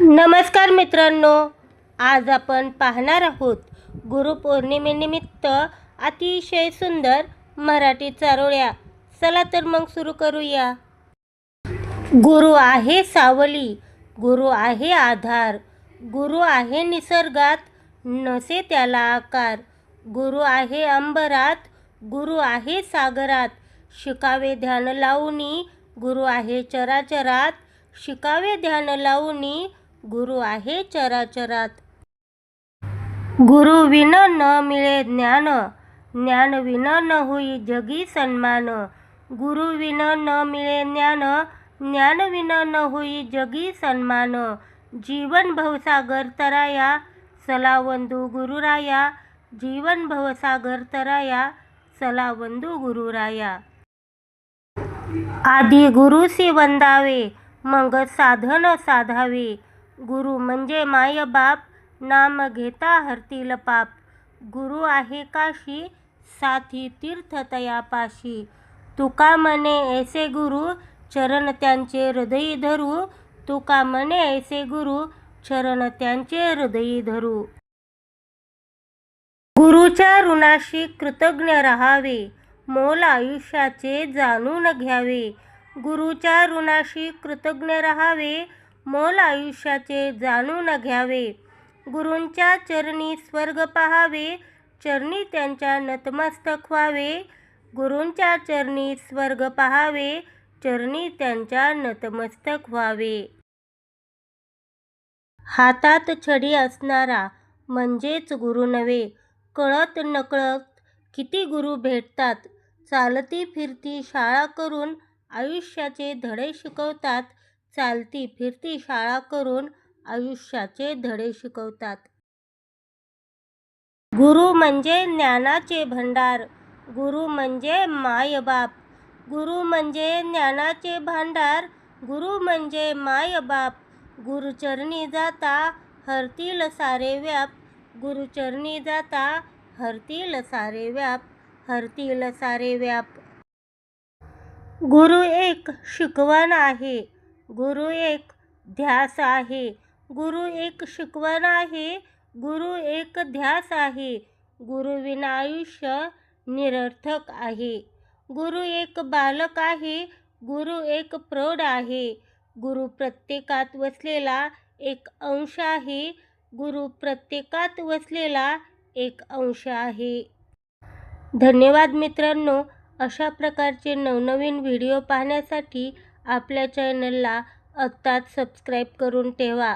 नमस्कार मित्रांनो, आज आपण पाहणार आहोत गुरुपौर्णिमेनिमित्त अतिशय सुंदर मराठी चारोळ्या. चला तर मग सुरू करूया. गुरु आहे सावली, गुरु आहे आधार, गुरु आहे निसर्गात, नसे त्याला आकार. गुरु आहे अंबरात, गुरु आहे सागरात, शिकावे ध्यान लावूनी, गुरु आहे चराचरात, शिकावे ध्यान लावूनी, गुरु आहे चराचरात. गुरु विन न मिळे ज्ञान, ज्ञान विन न होई जगी सन्मान. गुरु विन न मिळे ज्ञान, ज्ञान विन न होई जगी सन्मान. जीवन भवसागर तराया, चला वंदू गुरुराया, जीवन भवसागर तराया, चला वंदू गुरुराया. आधी गुरुसी वंदावे, मग साधन साधावे. गुरु म्हणजे माय बाप, नाम घेता हरतील पाप. गुरु आहे काशी, साथी तीर्थ तयापाशी. तुका म्हणे ऐसे गुरु, चरण त्यांचे हृदयी धरू. तुका म्हणे ऐसे गुरु, चरण त्यांचे हृदयी धरू. गुरुच्या ऋणाशी कृतज्ञ राहावे, मोल आयुष्याचे जाणून घ्यावे. गुरुच्या ऋणाशी कृतज्ञ राहावे, मोल आयुष्याचे जाणून घ्यावे. गुरूंच्या चरणी स्वर्ग पाहावे, चरणी त्यांच्या नतमस्तक व्हावे. गुरूंच्या चरणी स्वर्ग पाहावे, चरणी त्यांच्या नतमस्तक व्हावे. हातात छडी असणारा म्हणजेच गुरु नव्हे. कळत नकळत किती गुरु भेटतात. चालती फिरती शाळा करून आयुष्याचे धडे शिकवतात. चालती फिरती शाळा करून आयुष्याचे धडे शिकवतात. गुरु म्हणजे ज्ञानाचे भंडार, गुरु म्हणजे मायबाप. गुरु म्हणजे ज्ञानाचे भांडार, गुरु म्हणजे मायबाप. गुरुचरणी जाता हरतील सारे व्याप, गुरुचरणी जाता हरतील सारे व्याप, हरतील सारे व्याप. गुरु एक शिकवण आहे, गुरु एक ध्यास आहे. गुरु एक शिकवण आहे, गुरु एक ध्यास आहे. गुरु विना आयुष्य निरर्थक आहे. गुरु एक बालक आहे, गुरु एक प्रौढ आहे. गुरु प्रत्येकात वसलेला एक अंश आहे, गुरु प्रत्येकात वसलेला एक अंश आहे. धन्यवाद मित्रांनो. अशा प्रकारचे नवनवीन व्हिडिओ पाहण्यासाठी आपल्या चॅनलला आत्ताच सबस्क्राईब करून ठेवा.